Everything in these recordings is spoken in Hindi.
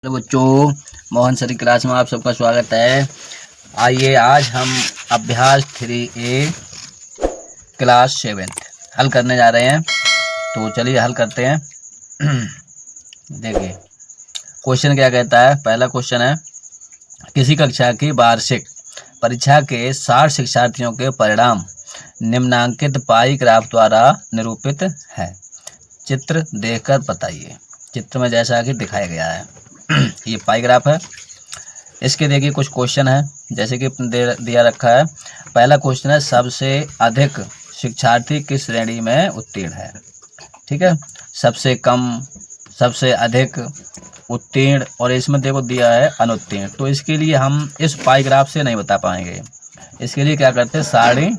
हेलो बच्चों, मोहन सर की क्लास में आप सबका स्वागत है। आइए आज हम अभ्यास 3A क्लास 7 हल करने जा रहे हैं। तो चलिए हल करते हैं। देखिए क्वेश्चन क्या कहता है। पहला क्वेश्चन है, किसी कक्षा की वार्षिक परीक्षा के 60 शिक्षार्थियों के परिणाम निम्नांकित पाई ग्राफ द्वारा निरूपित है। चित्र देखकर बताइए। चित्र में जैसा कि दिखाया गया है ये पाई ग्राफ है। इसके देखिए कुछ क्वेश्चन है जैसे कि दिया रखा है। पहला क्वेश्चन है, सबसे अधिक शिक्षार्थी किस श्रेणी में उत्तीर्ण है। ठीक है, सबसे कम, सबसे अधिक, उत्तीर्ण, और इसमें देखो दिया है अनुत्तीर्ण। तो इसके लिए हम इस पाई ग्राफ से नहीं बता पाएंगे। इसके लिए क्या करते हैं, सारणी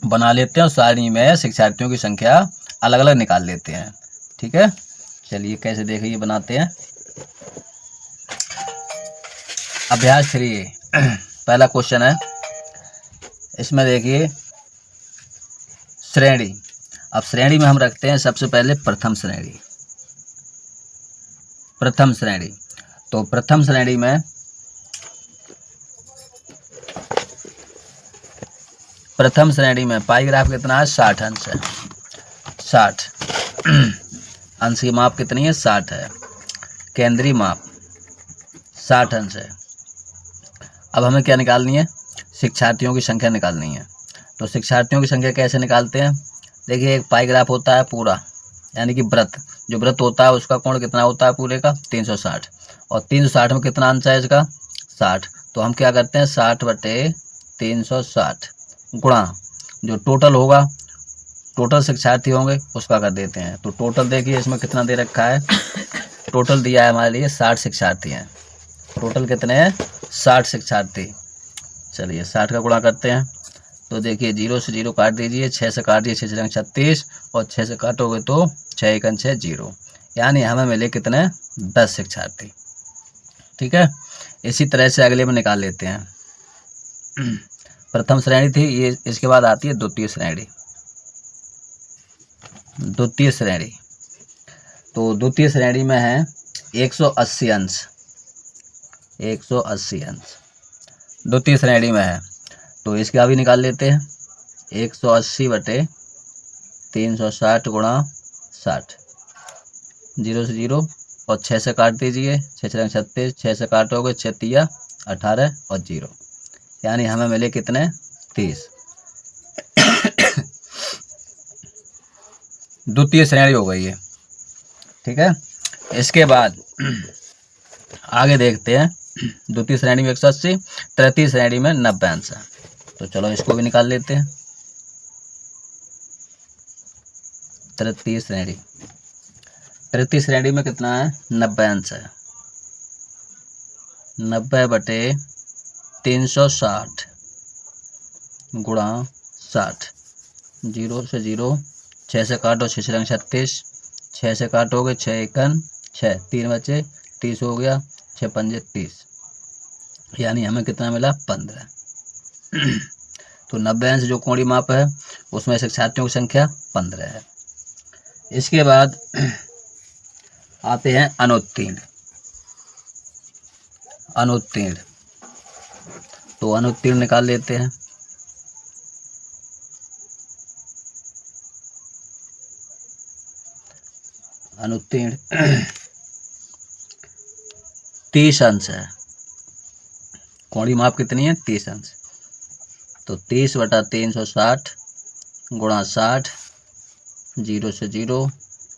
बना लेते हैं और सारणी में शिक्षार्थियों की संख्या अलग अलग निकाल लेते हैं। ठीक है, चलिए कैसे देखिए बनाते हैं। अभ्यास 3A पहला क्वेश्चन है, इसमें देखिए श्रेणी। अब श्रेणी में हम रखते हैं सबसे पहले प्रथम श्रेणी। प्रथम श्रेणी, तो प्रथम श्रेणी में पाई ग्राफ कितना है, 60 अंश है। 60 अंश की माप कितनी है, 60 है। केंद्रीय माप 60 अंश है। अब हमें क्या निकालनी है, शिक्षार्थियों की संख्या निकालनी है। तो शिक्षार्थियों की संख्या कैसे निकालते हैं, देखिए एक पाई ग्राफ होता है पूरा, यानी कि वृत्त, जो वृत्त होता है उसका कोण कितना होता है पूरे का, 360, और 360 में कितना अंश है इसका, 60। तो हम क्या करते हैं, 60/360 गुणा जो टोटल होगा, टोटल शिक्षार्थी होंगे उसका कर देते हैं। तो टोटल देखिए इसमें कितना दे रखा है, टोटल दिया है हमारे लिए 60 शिक्षार्थी हैं। टोटल कितने हैं, 60 शिक्षार्थी। चलिए 60 का गुणा करते हैं। तो देखिए 0 से 0 काट दीजिए, 6 से काट दीजिए, 6 36, और 6 से काटोगे तो 6 1 6 0, यानी हमें मिले कितने, 10 शिक्षार्थी। ठीक है, इसी तरह से अगले में निकाल लेते हैं। प्रथम श्रेणी थी ये, इसके बाद आती है द्वितीय श्रेणी। द्वितीय श्रेणी, तो द्वितीय श्रेणी में है 180 अंश। 180 अंश द्वितीय श्रेणी में है, तो इसका भी निकाल लेते हैं। 180/360 गुणा 60, 0 से 0, और 6 से काट दीजिए, 6 6 36, 6 से काटोगे 6 3 18 और 0, यानी हमें मिले कितने, 30। द्वितीय श्रेणी हो गई है। ठीक है, इसके बाद आगे देखते हैं। द्वितीय श्रेणी में 180, तृतीय श्रेणी में 90 अंश है। तो चलो इसको भी निकाल लेते हैं। तृतीय श्रेणी में कितना है, 90 अंश है। 90/360 गुणा 60, 0 से 0, 6 से काटो, 6 6 36, 6 से काटोगे 6 1 6, 3 बचे, 30 हो गया, 6 5 30, यानी हमें कितना मिला, 15। तो 90 अंश जो कोणीय माप है उसमें शिक्षार्थियों की संख्या 15 है। इसके बाद आते हैं अनुत्तीर्ण। अनुत्तीर्ण, तो अनुत्तीर्ण निकाल लेते हैं। अनुत्तीर्ण 30 अंश है। कोणीय माप कितनी है, 30 अंश। तो 30/360 गुणा 60, 0 से 0,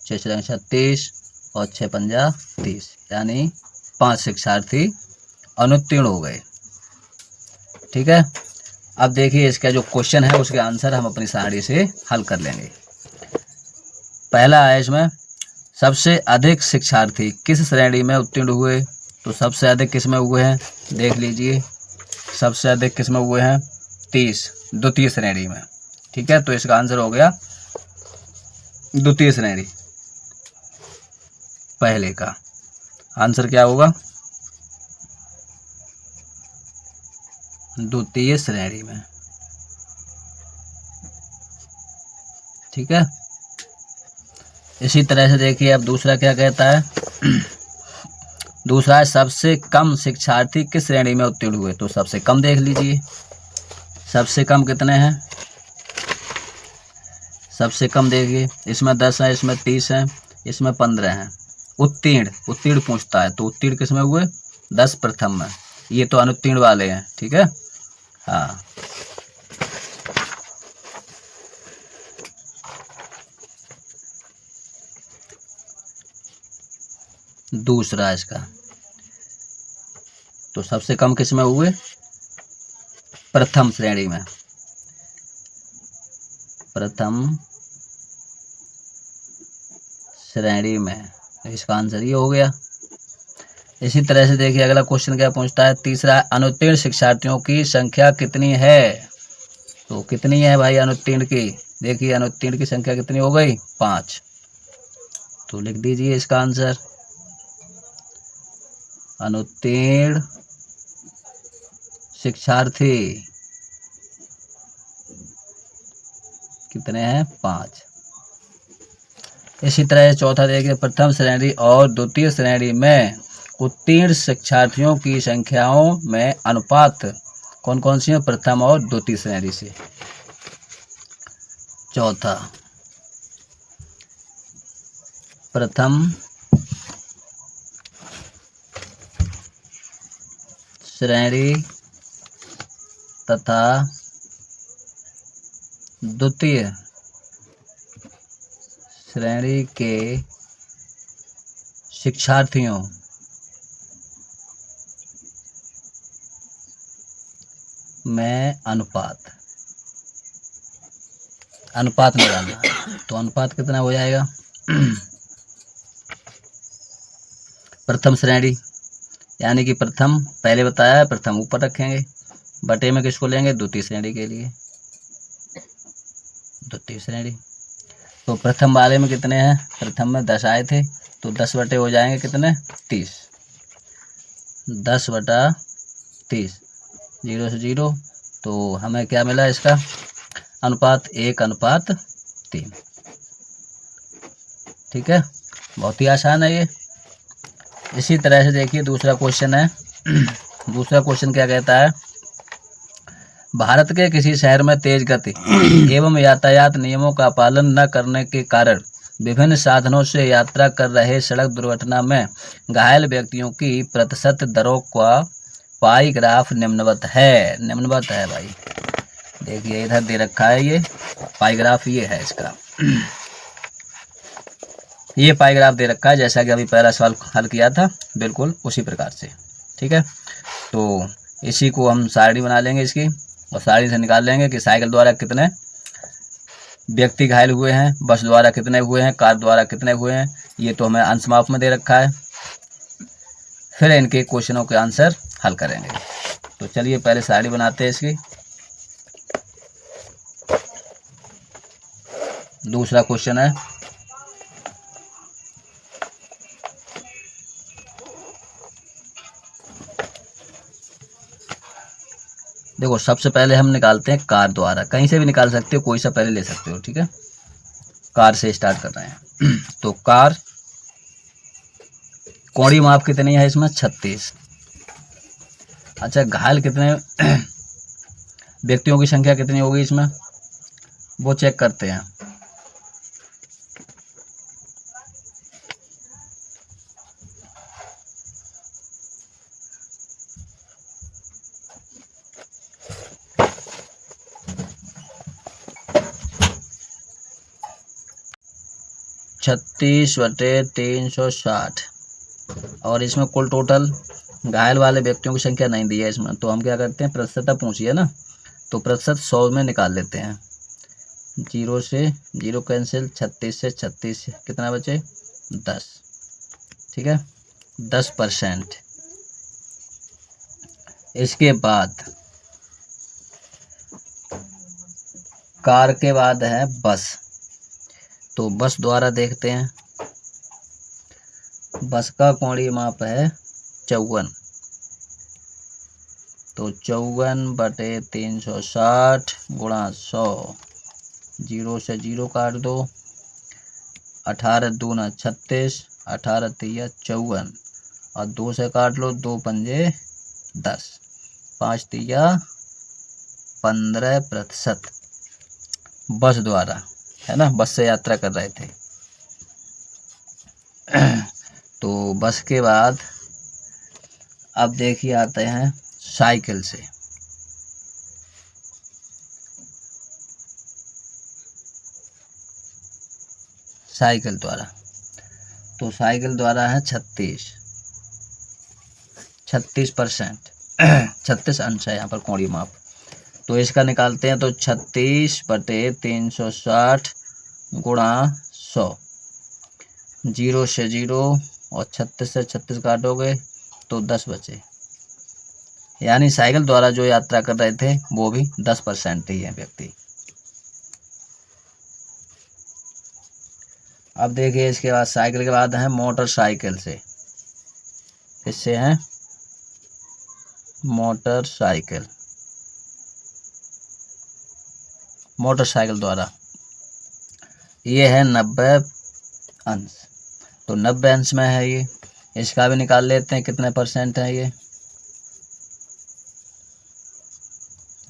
6 6 36, और 6 5 30, यानी 5 शिक्षार्थी अनुत्तीर्ण हो गए। ठीक है, अब देखिए इसका जो क्वेश्चन है उसके आंसर हम अपनी सारणी से हल कर लेंगे। पहला है इसमें, सबसे अधिक शिक्षार्थी किस श्रेणी में उत्तीर्ण हुए। तो सबसे अधिक किस में हुए हैं, देख लीजिए, सबसे अधिक किस में हुए हैं, 30, द्वितीय श्रेणी में। ठीक है, तो इसका आंसर हो गया द्वितीय श्रेणी। पहले का आंसर क्या होगा, द्वितीय श्रेणी में। ठीक है, इसी तरह से देखिए अब दूसरा क्या कहता है। दूसरा है सबसे कम शिक्षार्थी किस श्रेणी में उत्तीर्ण हुए, तो सबसे कम देख लीजिए, सबसे कम कितने हैं, सबसे कम देखिए, इसमें 10 है, इसमें 30 है, इसमें 15 है। उत्तीर्ण, उत्तीर्ण पूछता है तो उत्तीर्ण किस में हुए, 10 प्रथम में, ये तो अनुत्तीर्ण वाले हैं, ठीक है। हाँ, दूसरा इसका, तो सबसे कम किस में हुए, प्रथम श्रेणी में, प्रथम श्रेणी में, इसका आंसर ये हो गया। इसी तरह से देखिए अगला क्वेश्चन क्या पूछता है, तीसरा, अनुत्तीर्ण शिक्षार्थियों की संख्या कितनी है, तो कितनी है भाई अनुत्तीर्ण की, देखिए अनुत्तीर्ण की संख्या कितनी हो गई, 5, तो लिख दीजिए इसका आंसर, अनुत्तीर्ण शिक्षार्थी कितने हैं, 5। इसी तरह चौथा देखिए, प्रथम श्रेणी और द्वितीय श्रेणी में उत्तीर्ण शिक्षार्थियों की संख्याओं में अनुपात कौन कौन सी है, प्रथम और द्वितीय श्रेणी से। चौथा, प्रथम श्रेणी तथा द्वितीय श्रेणी के शिक्षार्थियों में अनुपात, अनुपात निकालना, तो अनुपात कितना हो जाएगा, प्रथम श्रेणी यानी कि प्रथम पहले बताया है, प्रथम ऊपर रखेंगे, बटे में किसको लेंगे, द्वितीय श्रेणी के लिए, द्वितीय श्रेणी, तो प्रथम वाले में कितने हैं, प्रथम में 10 आए थे, तो 10 बटे हो जाएंगे कितने, 30, 10 बटा 30, 0 से 0, तो हमें क्या मिला इसका अनुपात, 1:3, ठीक है, बहुत ही आसान है ये। इसी तरह से देखिए दूसरा क्वेश्चन है, दूसरा क्वेश्चन क्या कहता है, भारत के किसी शहर में तेज गति एवं यातायात नियमों का पालन न करने के कारण विभिन्न साधनों से यात्रा कर रहे सड़क दुर्घटना में घायल व्यक्तियों की प्रतिशत दरों का पाई ग्राफ निम्नवत है भाई, देखिए इधर दे रखा है ये पाई ग्राफ, ये है इसका, ये पाई ग्राफ दे रखा है, जैसा कि अभी पहला सवाल हल किया था बिल्कुल उसी प्रकार से, ठीक है। तो इसी को हम सारणी बना लेंगे इसकी, और सारणी से निकाल लेंगे कि साइकिल द्वारा कितने व्यक्ति घायल हुए हैं, बस द्वारा कितने हुए हैं, कार द्वारा कितने हुए हैं, ये तो हमें अंश माप में दे रखा है। फिर इनके क्वेश्चनों के आंसर हल करेंगे। तो चलिए पहले सारणी बनाते हैं इसकी। दूसरा क्वेश्चन है, देखो सबसे पहले हम निकालते हैं कार द्वारा, कहीं से भी निकाल सकते हो, कोई सा पहले ले सकते हो, ठीक है, कार से स्टार्ट कर रहे हैं। तो कार कोणी माप कितनी है इसमें, 36। अच्छा, घायल कितने व्यक्तियों की संख्या कितनी होगी इसमें, वो चेक करते हैं। छत्तीस बटे 360, और इसमें कुल टोटल घायल वाले व्यक्तियों की संख्या नहीं दी है इसमें, तो हम क्या करते हैं, प्रतिशत पूछी है ना, तो प्रतिशत 100 में निकाल लेते हैं, 0 से 0 कैंसिल, 36 से 36 कितना बचे, 10, ठीक है, 10%। इसके बाद कार के बाद है बस, तो बस द्वारा देखते हैं, बस का कोणीय माप है 54, तो 54 बटे 360 गुणा 100, 0 से 0 काट दो, 18 दूना 36, 18 तिया 54, और 2 से काट लो, 2 पंजे 10, 5 तिया 15% बस द्वारा, है ना, बस से यात्रा कर रहे थे। तो बस के बाद अब देखिए आते हैं साइकिल से। साइकिल द्वारा, तो साइकिल द्वारा है 36% 36 अंश है यहाँ पर कोणीय माप। तो इसका निकालते हैं, तो 36/360 गुणा 100, 0 से 0 और 36 से 36 काटोगे तो 10 बचे। यानी साइकिल द्वारा जो यात्रा कर रहे थे वो भी 10% ही है व्यक्ति। अब देखिए इसके बाद साइकिल के बाद है मोटरसाइकिल से। इससे है मोटरसाइकिल, मोटरसाइकिल द्वारा ये है 90 अंश। तो 90 अंश में है ये, इसका भी निकाल लेते हैं कितने परसेंट है ये।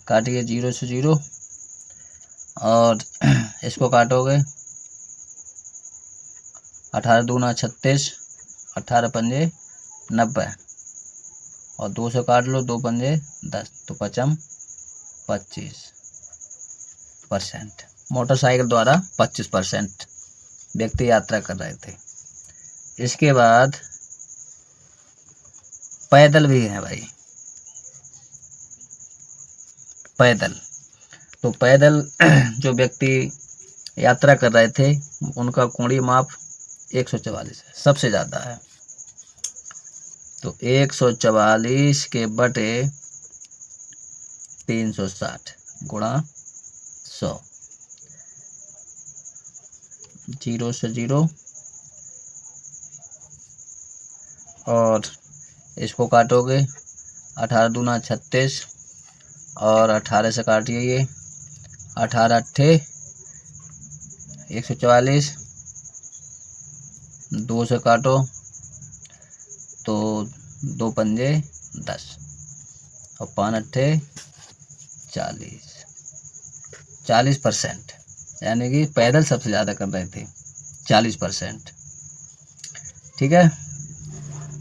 काटिए 0 से 0 और इसको काटोगे 18 दूना 36, 18 पंजे 90 और 2 से काट लो, 2 पंजे 10, तो 25% मोटरसाइकिल द्वारा 25% व्यक्ति यात्रा कर रहे थे। इसके बाद पैदल भी है भाई, पैदल। तो पैदल जो व्यक्ति यात्रा कर रहे थे उनका कोणीय माप 144 है, सबसे ज़्यादा है। तो 144 के बटे 360 गुणा 100, 0 से 0 और इसको काटोगे 18 दूना 36 और 18 से काटिए ये 18 अट्ठे 144, 2 से काटो तो 2 पंजे 10 और 5 अट्ठे 40%, यानी कि पैदल सबसे ज़्यादा कर रहे थे 40%। ठीक है।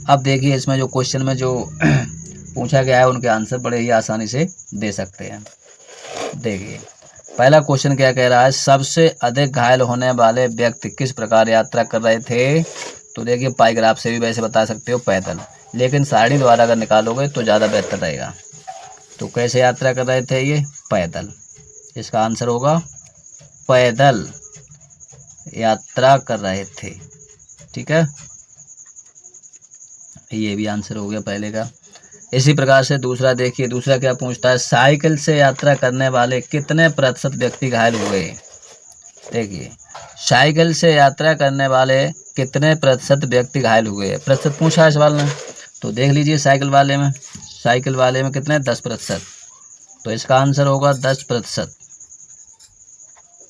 अब देखिए इसमें जो क्वेश्चन में जो पूछा गया है उनके आंसर बड़े ही आसानी से दे सकते हैं। देखिए पहला क्वेश्चन क्या कह रहा है, सबसे अधिक घायल होने वाले व्यक्ति किस प्रकार यात्रा कर रहे थे। तो देखिए पाइग्राफ से भी वैसे बता सकते हो पैदल, लेकिन सारणी द्वारा अगर निकालोगे तो ज़्यादा बेहतर रहेगा। तो कैसे यात्रा कर रहे थे ये, पैदल। इसका आंसर होगा पैदल यात्रा कर रहे थे। ठीक है, ये भी आंसर हो गया पहले का। इसी प्रकार से दूसरा देखिए, दूसरा क्या पूछता है, साइकिल से यात्रा करने वाले कितने प्रतिशत व्यक्ति घायल हुए। देखिए साइकिल से यात्रा करने वाले कितने प्रतिशत व्यक्ति घायल हुए, प्रतिशत पूछा है सवाल ने। तो देख लीजिए साइकिल वाले में कितने, 10%। तो इसका आंसर होगा 10%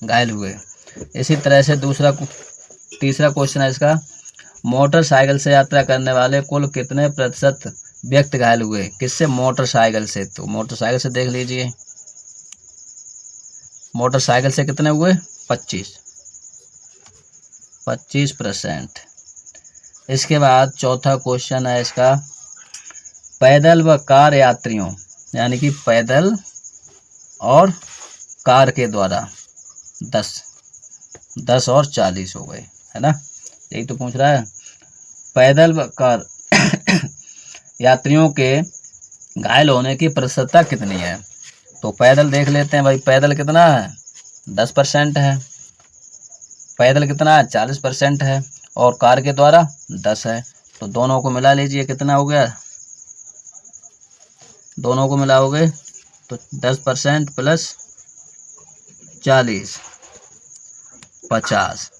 घायल हुए। इसी तरह से तीसरा क्वेश्चन है इसका, मोटरसाइकिल से यात्रा करने वाले कुल कितने प्रतिशत व्यक्ति घायल हुए, किससे, मोटरसाइकिल से। तो मोटरसाइकिल से देख लीजिए, मोटरसाइकिल से कितने हुए, 25%। इसके बाद चौथा क्वेश्चन है इसका, पैदल व कार यात्रियों, यानी कि पैदल और कार के द्वारा 10 और 40 हो गए, है ना, यही तो पूछ रहा है। पैदल व कार यात्रियों के घायल होने की प्रतिशतता कितनी है। तो पैदल देख लेते हैं भाई, पैदल कितना है, 10% है। पैदल कितना है, 40% है। और कार के द्वारा 10 है। तो दोनों को मिला लीजिए, कितना हो गया, दोनों को मिलाओगे तो 10% प्लस 40, 50।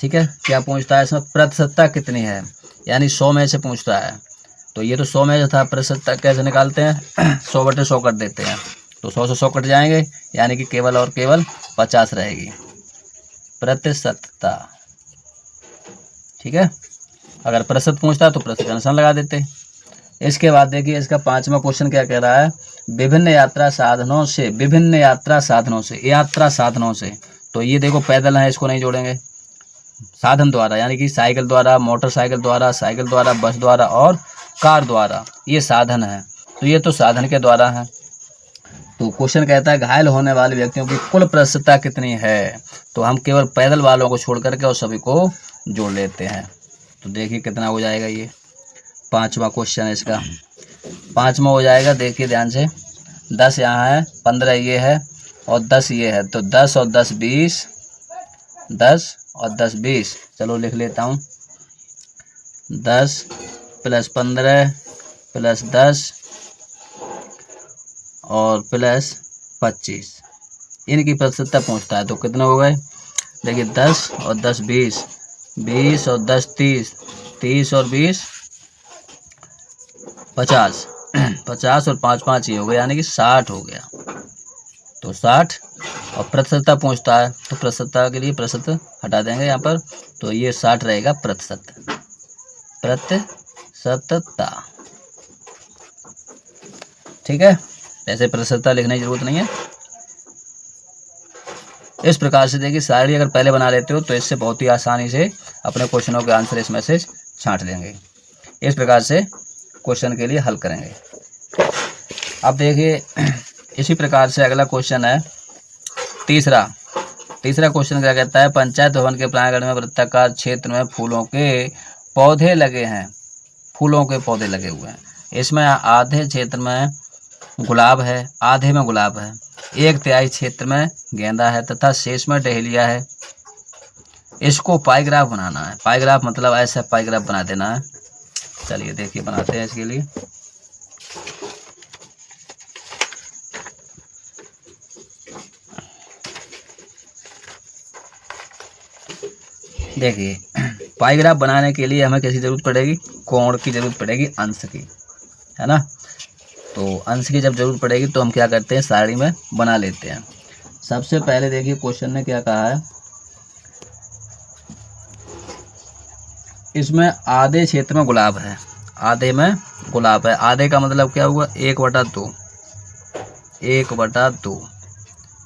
ठीक है, क्या पूछता है इसमें, प्रतिशतता कितनी है, यानी 100 में से पूछता है। तो ये तो 100 में से था, प्रतिशतता कैसे निकालते हैं, 100/100 कर देते हैं। तो 100 से 100 कट जाएंगे, यानी कि केवल और केवल 50 रहेगी प्रतिशतता। ठीक है, अगर प्रतिशत पूछता तो प्रतिशत का निशान लगा देते। इसके बाद देखिए इसका 5वां क्वेश्चन क्या कह रहा है, विभिन्न यात्रा साधनों से, विभिन्न यात्रा साधनों से, यात्रा साधनों से, तो ये देखो पैदल है, इसको नहीं जोड़ेंगे, साधन द्वारा यानी कि साइकिल द्वारा, मोटरसाइकिल द्वारा, साइकिल द्वारा, बस द्वारा और कार द्वारा, ये साधन है, तो ये तो साधन के द्वारा है। तो क्वेश्चन कहता है घायल होने वाले व्यक्तियों की कुल प्रतिशतता कितनी है, तो हम केवल पैदल वालों को छोड़ करके और सभी को जोड़ लेते हैं। तो देखिए कितना हो जाएगा, ये 5वां क्वेश्चन है इसका। 5वां हो जाएगा, देखिए ध्यान से, 10 यहाँ है, 15 ये है और 10 ये है, तो 10 और 10 20, 10 और 10 20, चलो लिख लेता हूँ, 10 + 15 + 10 और + 25, इनकी प्रतिशतता पूछता है। तो कितने हो गए, देखिए 10 और 10 20, 20 और 10 30, 30 और 20 50, 50 और 5 5 ये हो गया, यानी कि 60 हो गया। तो 60 और प्रतिशतता पूछता है, तो प्रतिशतता के लिए प्रतिशत हटा देंगे यहाँ पर, तो ये 60 रहेगा प्रतिशत, प्रतिशतता, ठीक है। ऐसे प्रतिशतता लिखने की जरूरत नहीं है। इस प्रकार से देखिए सारणी अगर पहले बना लेते हो तो इससे बहुत ही आसानी से अपने क्वेश्चनों के आंसर इसमें से छांट लेंगे। इस प्रकार से क्वेश्चन के लिए हल करेंगे। अब देखिए इसी प्रकार से अगला क्वेश्चन है तीसरा क्वेश्चन क्या कहता है, पंचायत भवन के प्रांगण में वृत्ताकार क्षेत्र में फूलों के पौधे लगे हैं, फूलों के पौधे लगे हुए हैं। इसमें आधे क्षेत्र में गुलाब है, आधे में गुलाब है, 1/3 क्षेत्र में गेंदा है तथा शेष में डहेलिया है। इसको पाइग्राफ बनाना है। पाइग्राफ मतलब ऐसा पाइग्राफ बना देना है। चलिए देखिए बनाते हैं इसके लिए। देखिए पाइग्राफ बनाने के लिए हमें किसकी जरूरत पड़ेगी, कोण की जरूरत पड़ेगी, अंश की, है ना। तो अंश की जब जरूरत पड़ेगी तो हम क्या करते हैं, सारणी में बना लेते हैं। सबसे पहले देखिए क्वेश्चन ने क्या कहा है, इसमें आधे क्षेत्र में गुलाब है, आधे में गुलाब है। आधे का मतलब क्या हुआ, 1/2, 1/2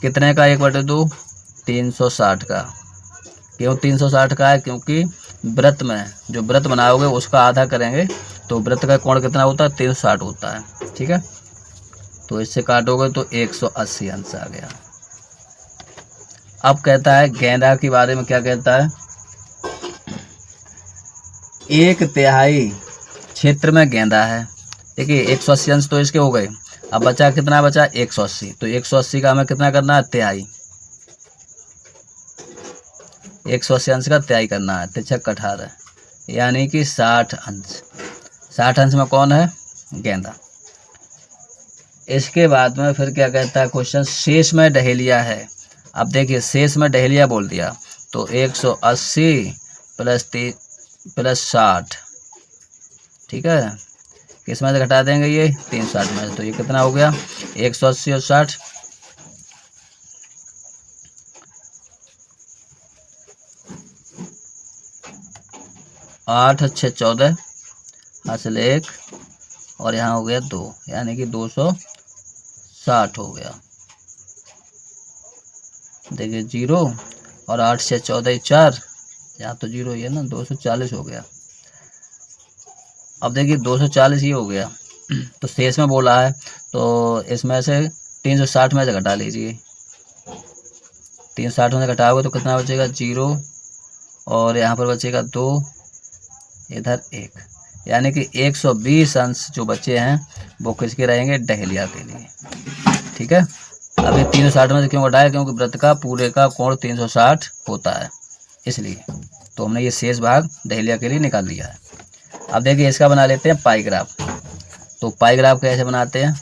कितने का, 1/2 360 का। क्यों 360 का है, क्योंकि व्रत में जो व्रत बनाओगे उसका आधा करेंगे तो व्रत का कोण कितना होता है, 360 होता है, ठीक है। तो इससे काटोगे तो 180 अंश आ गया। अब कहता है गेंदा के बारे में, क्या कहता है, 1/3 क्षेत्र में गेंदा है। देखिए 180 अंश तो इसके हो गए। अब बचा कितना, बचा 180। तो 180 का हमें कितना करना है, 1/3, 180 अंश का 1/3 करना है, 3 × 18 यानी कि 60 अंश। 60 अंश में कौन है, गेंदा। इसके बाद में फिर क्या कहता है क्वेश्चन, शेष में डहेलिया है। अब देखिए शेष में डहेलिया बोल दिया तो 180 + 60, ठीक है। किस में से घटा देंगे, ये 360 में से। तो ये कितना हो गया, 180 और 60, 8 × 6 14, हासिल 1 और यहाँ हो गया 2, यानी कि 260 हो गया। देखिए 0 और 8 से 14 4, यहाँ तो 0 ही है ना, 240 हो गया। अब देखिए 240 ही हो गया। तो शेष में बोला है तो इसमें से 360 में से घटा लीजिए। 360 में से घटाओगे तो कितना बचेगा, 0 और यहाँ पर बचेगा 2, इधर 1, यानी कि 120 अंश जो बचे हैं वो किसके रहेंगे, डहेलिया के लिए, ठीक है। अब ये 360 में से क्यों घटाया, क्योंकि व्रत का पूरे का कोण 360 होता है, इसलिए तो हमने ये शेष भाग डहेलिया के लिए निकाल लिया है। अब देखिए इसका बना लेते हैं पाइग्राफ। तो पाइग्राफ कैसे बनाते हैं,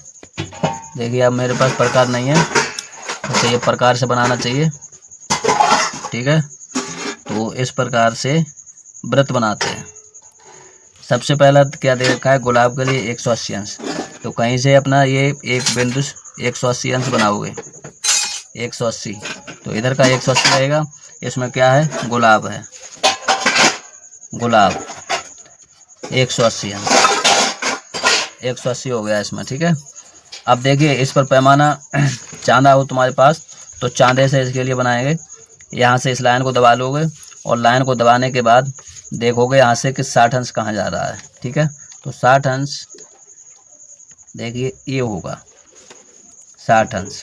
देखिए अब मेरे पास प्रकार नहीं है तो ये प्रकार से बनाना चाहिए, ठीक है। तो इस प्रकार से व्रत बनाते हैं। सबसे पहला क्या दे रखा है, गुलाब के लिए 180 अंश। तो कहीं से अपना ये एक बिंदु 180 अंश बनाओगे, 180, तो इधर का 180 रहेगा। इसमें क्या है, गुलाब है, गुलाब। 180 अंश, 180 हो गया इसमें। ठीक है, अब देखिए इस पर पैमाना चांदा हो तुम्हारे पास तो चांदे से इसके लिए बनाएंगे। यहाँ से इस लाइन को दबा लोगे और लाइन को दबाने के बाद देखोगे यहाँ से कि 60 अंश कहाँ जा रहा है। ठीक है, तो 60 अंश देखिए ये होगा 60 अंश।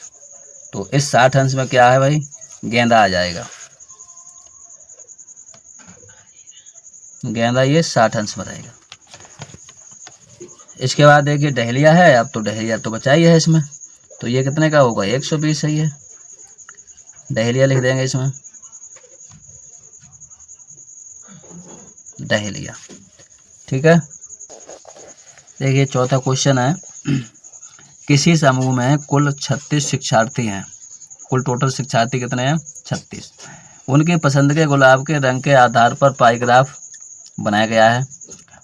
तो इस 60 अंश में क्या है भाई, गेंदा आ जाएगा। गेंदा ये 60 अंश में रहेगा। इसके बाद देखिए डहेलिया है, अब तो डहेलिया तो बचा ही है इसमें, तो ये कितने का होगा, 120 सही है। डहेलिया लिख देंगे इसमें, डहेलिया। ठीक है, देखिए चौथा क्वेश्चन है, किसी समूह में कुल 36 शिक्षार्थी हैं। कुल टोटल शिक्षार्थी कितने हैं, 36। उनकी पसंद के गुलाब के रंग के आधार पर पाईग्राफ बनाया गया है।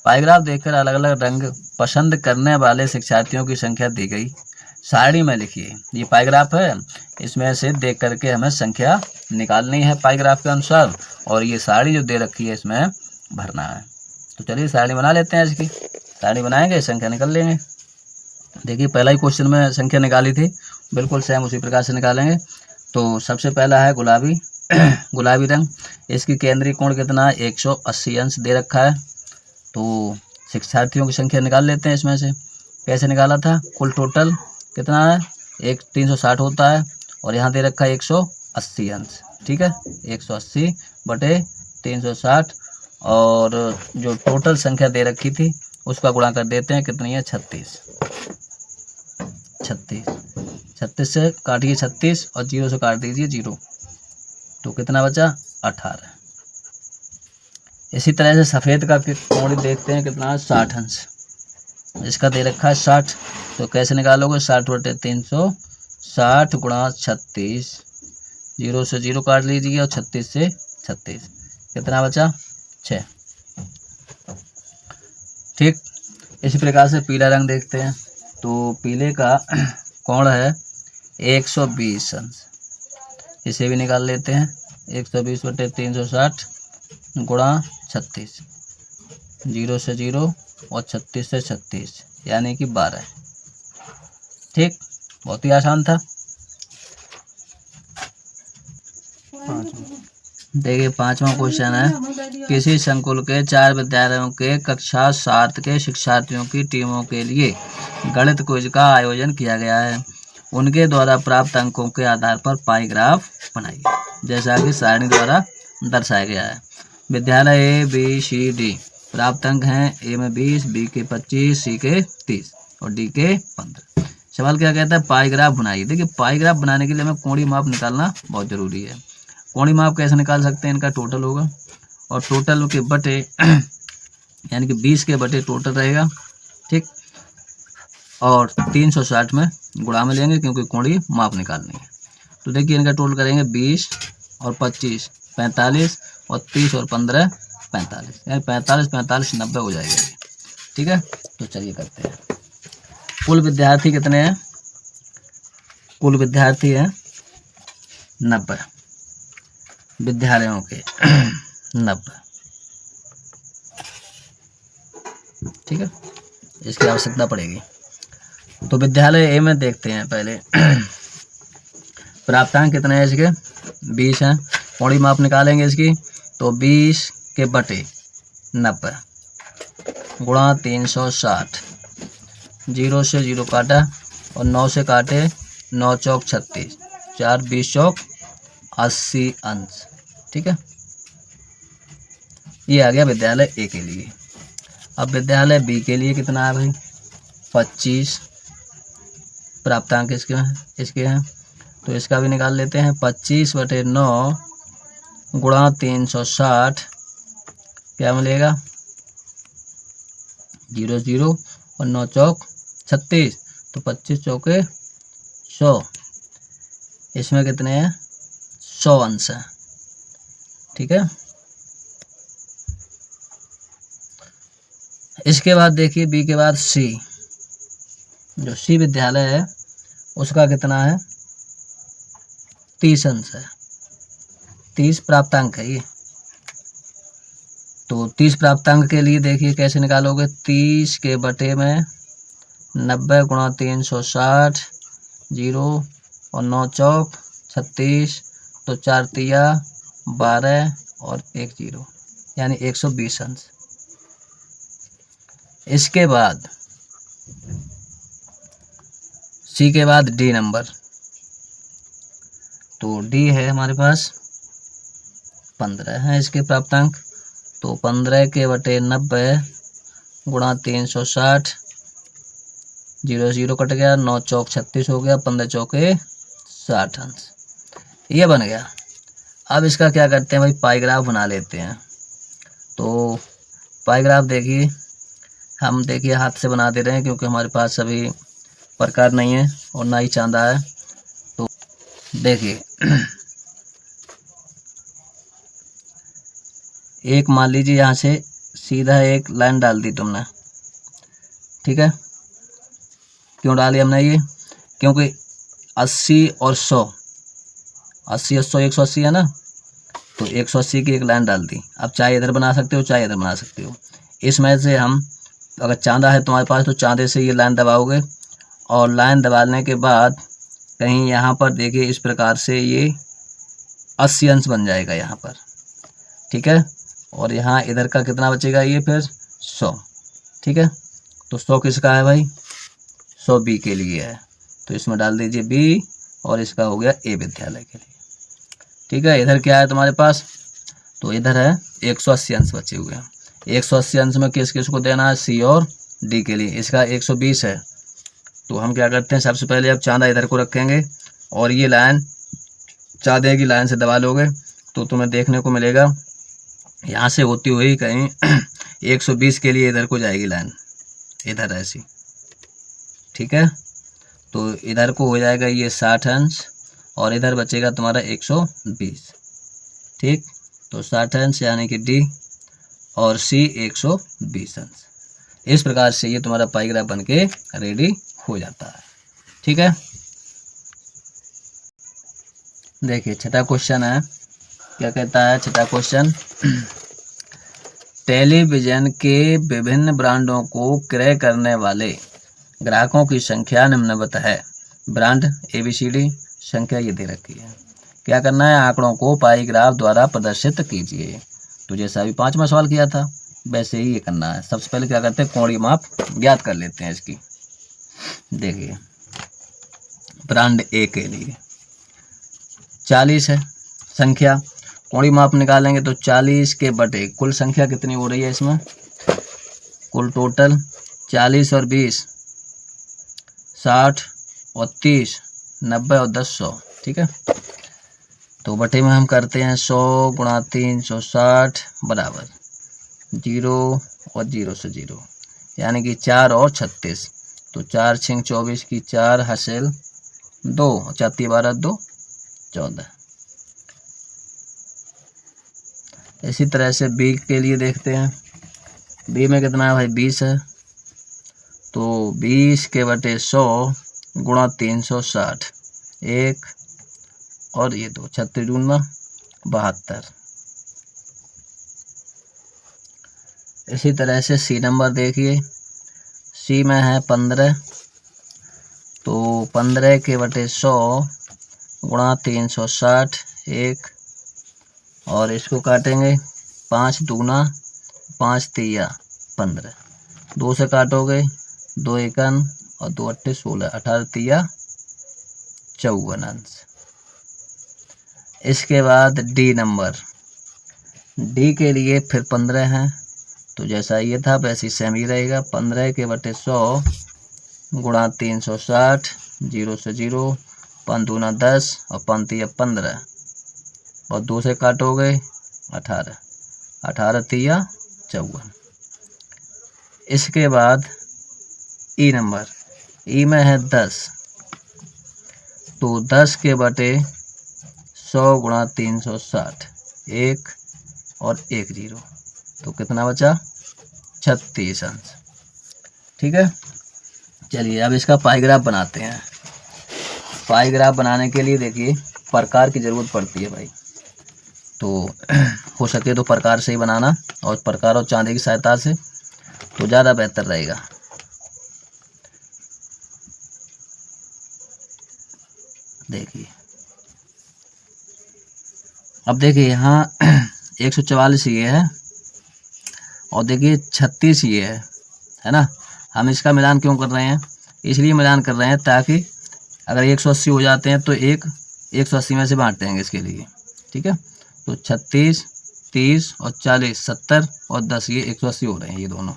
पाईग्राफ देखकर अलग अलग रंग पसंद करने वाले शिक्षार्थियों की संख्या दी गई। सारणी में लिखिए, ये पाईग्राफ है, इसमें से देख करके हमें संख्या निकालनी है पाईग्राफ के अनुसार, और ये सारणी जो दे रखी है इसमें भरना है। तो चलिए सारणी बना लेते हैं। इसकी सारणी बनाएंगे, संख्या निकाल लेंगे। देखिए पहला ही क्वेश्चन में संख्या निकाली थी, बिल्कुल सेम उसी प्रकार से निकालेंगे। तो सबसे पहला है गुलाबी गुलाबी रंग, इसकी केंद्रीय कोण कितना है, 180 अंश दे रखा है। तो शिक्षार्थियों की संख्या निकाल लेते हैं इसमें से। कैसे निकाला था, कुल टोटल कितना है, 360 होता है, और यहाँ दे रखा है 180 अंश। ठीक है, 180 बटे 360, और जो टोटल संख्या दे रखी थी उसका गुणा कर देते हैं, कितनी है, 36। 36 से काटिए 36 और 0 से काट दीजिए 0, तो कितना बचा, 18। इसी तरह से सफ़ेद का कोण देखते हैं कितना है, 60 अंश। इसका दे रखा है 60, तो कैसे निकालोगे, 60 बटे 360 गुणा 36, 0 से 0 काट लीजिए और 36 से 36, कितना बचा, 6। ठीक, इसी प्रकार से पीला रंग देखते हैं। तो पीले का कोण है 120 अंश, इसे भी निकाल लेते हैं। 120 बटे 360 गुणा 36, 0 से 0 और 36 से 36, यानी कि 12। ठीक, बहुत ही आसान था। देखिए पांचवा क्वेश्चन है, किसी संकुल के 4 विद्यालयों के कक्षा 7 के शिक्षार्थियों की टीमों के लिए गणित क्विज का आयोजन किया गया है। उनके द्वारा प्राप्त अंकों के आधार पर पाईग्राफ बनाइए, जैसा कि सारणी द्वारा दर्शाया गया है। विद्यालय ए बी सी डी, प्राप्त अंक हैं, ए में 20, बी के 25, सी के 30 और डी के 15। सवाल क्या कहता है, पाईग्राफ बनाइए। देखिए पाईग्राफ बनाने के लिए हमें कोणीय माप निकालना बहुत जरूरी है। कोणीय माप कैसे निकाल सकते हैं, इनका टोटल होगा और टोटल के बटे यानी कि 20 के बटे टोटल रहेगा। ठीक, और 360 में गुणा में लेंगे क्योंकि कोणीय माप निकालनी है। तो देखिए इनका टोटल करेंगे 20 और 25 45 और 30 और 15 45, यानी 45 45 90 हो जाएगा। ठीक है, तो चलिए करते हैं। कुल विद्यार्थी कितने हैं, कुल विद्यार्थी हैं 90 विद्यालयों के 90। ठीक है, इसकी आवश्यकता पड़ेगी। तो विद्यालय ए में देखते हैं पहले प्राप्तांक कितने हैं इसके, 20 हैं। कोणीय माप निकालेंगे इसकी, तो 20 के बटे 90 गुणा 360, 0 से 0 काटा और 9 से काटे, 9 चौक 36, 4 20 चौक 80 अंश। ठीक है, ये आ गया विद्यालय ए के लिए। अब विद्यालय बी के लिए कितना है भाई, 25 प्राप्तांक इसके हैं, तो इसका भी निकाल लेते हैं। 25 बटे 9 गुणा 360, क्या मिलेगा, 0 0 और 9 चौक 36, तो 25 चौके 100, इसमें कितने हैं, 100 अंश है। ठीक है, इसके बाद देखिए बी के बाद सी, जो सी विद्यालय है उसका कितना है, 30 अंश है। 30 प्राप्तांक है ये, तो 30 प्राप्तांक के लिए देखिए कैसे निकालोगे। 30 के बटे में 90 गुणा 360, 0 और 9 चौक 36, तो 4 तिया 12 और 1 0, यानी 120 अंश। इसके बाद सी के बाद डी नंबर, तो डी है हमारे पास 15 है इसके प्राप्तांक। तो 15 के बटे 90 गुणा 360, 0 0 कट गया, 9 चौक 36 हो गया, 15 चौके 60 अंश। ये बन गया। अब इसका क्या करते हैं भाई, पाईग्राफ बना लेते हैं। तो पाईग्राफ देखिए, हम देखिए हाथ से बना दे रहे हैं क्योंकि हमारे पास सभी प्रकार नहीं है और ना ही चांदा है। तो देखिए एक मान लीजिए यहाँ से सीधा एक लाइन डाल दी तुमने, ठीक है। क्यों डाली हमने ये, क्योंकि 80 और 100, 80 और 100 180 है ना, तो 180 की एक लाइन डाल दी। अब चाहे इधर बना सकते हो चाहे इधर बना सकते हो। इसमें से हम, अगर चांदा है तुम्हारे पास तो चांदे से ये लाइन दबाओगे, और लाइन दबाने के बाद कहीं यहाँ पर देखिए इस प्रकार से ये 80 अंश बन जाएगा यहाँ पर, ठीक है। और यहाँ इधर का कितना बचेगा, ये फिर 100, ठीक है। तो 100 किसका है भाई, 100 बी के लिए है, तो इसमें डाल दीजिए बी, और इसका हो गया ए विद्यालय के लिए, ठीक है। इधर क्या है तुम्हारे पास, तो इधर है 180 अंश बचे हुए हैं। 180 अंश में किस किस को देना है, सी और डी के लिए। इसका 120 है, तो हम क्या करते हैं, सबसे पहले अब चांदा इधर को रखेंगे और ये लाइन चांदे की लाइन से दबा लोगे तो तुम्हें देखने को मिलेगा यहाँ से होती हुई कहीं 120 के लिए इधर को जाएगी लाइन, इधर ऐसी, ठीक है। तो इधर को हो जाएगा ये 60 अंश और इधर बचेगा तुम्हारा 120, ठीक। तो 60 अंश यानी कि डी और सी 120 अंश। इस प्रकार से ये तुम्हारा पाईग्राफ बन के रेडी हो जाता है, ठीक है। देखिए छठा क्वेश्चन है, क्या कहता है छठा क्वेश्चन, टेलीविजन के विभिन्न ब्रांडों को क्रय करने वाले ग्राहकों की संख्या निम्नवत है। ब्रांड ABCD, संख्या ये दे रखी है। क्या करना है, आंकड़ों को पाईग्राफ द्वारा प्रदर्शित कीजिए। तो जैसा अभी 5वां सवाल किया था वैसे ही ये करना है। सबसे पहले क्या करते हैं, कोणीय माप ज्ञात कर लेते हैं इसकी। देखिए ब्रांड ए के लिए 40 है संख्या, कोणीय माप निकालेंगे तो 40 के बटे कुल संख्या कितनी हो रही है इसमें, कुल टोटल 40 और 20 60 और 30 90 और 10 100, ठीक है। तो बटे में हम करते हैं 100 गुणा 360 बराबर 0 और 0 से 0, यानी कि 4 और 36। तो 4 6 24 की 4 हासिल 2, 4 12 2 14। इसी तरह से बी के लिए देखते हैं। बी में कितना है भाई, 20 है। तो 20 के बटे 100 गुणा 360, 1 और ये 2, 36 दून में 72। इसी तरह से सी नंबर देखिए, सी में है 15। तो 15 के बटे 100 गुणा 360, 1 और इसको काटेंगे 5 दूना 5 तिया 15, 2 से काटोगे 2 एकन और 2 अट्ठे 16, 18 तिया 54 अंश। इसके बाद डी नंबर, डी के लिए फिर 15 है, तो जैसा ये था वैसे ही सेम ही रहेगा। 15 के बटे 100 गुणा 360, 0 से 0, 5 दूना 10 और 5 तिया 15 और 2 से काटोगे 18, 18 तिया 54। इसके बाद ई नंबर, ई में है 10। तो 10 के बटे 100 गुणा 360, 1 और 1 0, तो कितना बचा 36 अंश, ठीक है। चलिए अब इसका पाईग्राफ बनाते हैं। पाईग्राफ बनाने के लिए देखिए प्रकार की ज़रूरत पड़ती है भाई। तो हो सके तो प्रकार से ही बनाना, और प्रकार और चांदी की सहायता से तो ज़्यादा बेहतर रहेगा। देखिए अब देखिए यहाँ 144 ये है और देखिए 36 ये है ना। हम इसका मिलान क्यों कर रहे हैं? इसलिए मिलान कर रहे हैं ताकि अगर 180 हो जाते हैं तो 180 में से बांट देंगे इसके लिए, ठीक है। तो 36, 30 और 40, 70 और 10 ये 180 हो रहे हैं ये दोनों,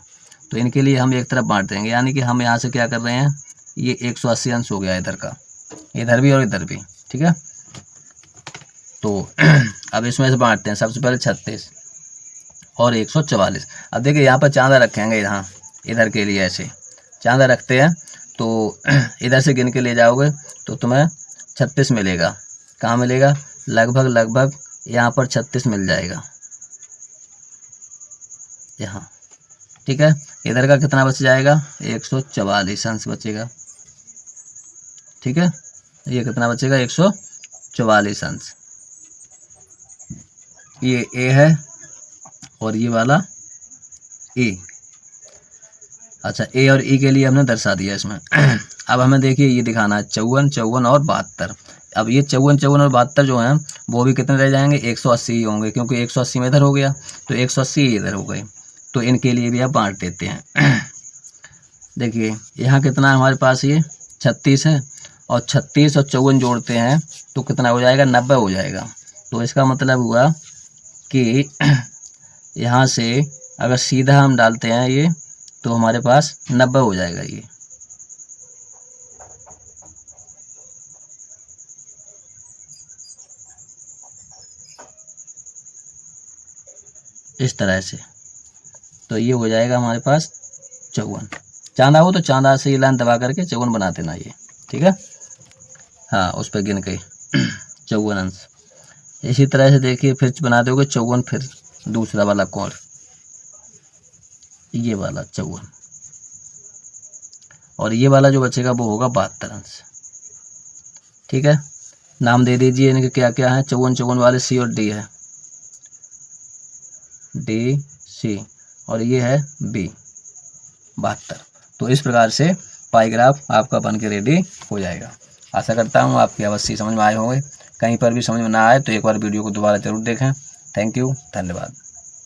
तो इनके लिए हम एक तरफ बांट देंगे। यानी कि हम यहाँ से क्या कर रहे हैं, ये 180 अंश हो गया इधर का, इधर भी और इधर भी, ठीक है। तो अब इसमें से बांटते हैं। सबसे पहले 36 और 144। अब देखिए यहाँ पर चांदा रखेंगे, यहाँ इधर के लिए ऐसे चांदा रखते हैं, तो इधर से गिन के ले जाओगे तो तुम्हें 36 मिलेगा। कहाँ मिलेगा? लगभग यहाँ पर 36 मिल जाएगा यहाँ, ठीक है। इधर का कितना बच जाएगा? 144 अंश बचेगा, ठीक है। ये कितना बचेगा? 144 अंश। ये ए है और ये वाला ए। अच्छा, ए और ई के लिए हमने दर्शा दिया इसमें। अब हमें देखिए ये दिखाना है 54, 54 और 72। अब ये 54, 54 और 72 जो हैं वो भी कितने रह जाएंगे? 180 ही होंगे, क्योंकि 180 में इधर हो गया तो 180 इधर हो गए, तो इनके लिए भी आप बांट देते हैं। देखिए यहाँ कितना हमारे पास ये 36 है, और 36 और 54 जोड़ते हैं तो कितना हो जाएगा? 90 हो जाएगा। तो इसका मतलब हुआ कि यहाँ से अगर सीधा हम डालते हैं ये तो हमारे पास 90 हो जाएगा ये। इस तरह से तो ये हो जाएगा हमारे पास 54। चांदा हो तो चांदा से ये लाइन दबा करके 54 बना देना ये, ठीक है। हाँ, उस पर गिन के 54 अंश। इसी तरह से देखिए फिर बना दोगे 54, फिर दूसरा वाला कोण, ये वाला 54, और ये वाला जो बचेगा वो होगा 72 अंश, ठीक है। नाम दे दीजिए इनके क्या क्या है। 54, 54 वाले सी और डी है, डी सी, और ये है बी 72। तो इस प्रकार से पाईग्राफ आपका बन के रेडी हो जाएगा। आशा करता हूँ आपकी अवश्य समझ में आए होंगे। कहीं पर भी समझ में ना आए तो एक बार वीडियो को दोबारा जरूर देखें। थैंक यू, धन्यवाद।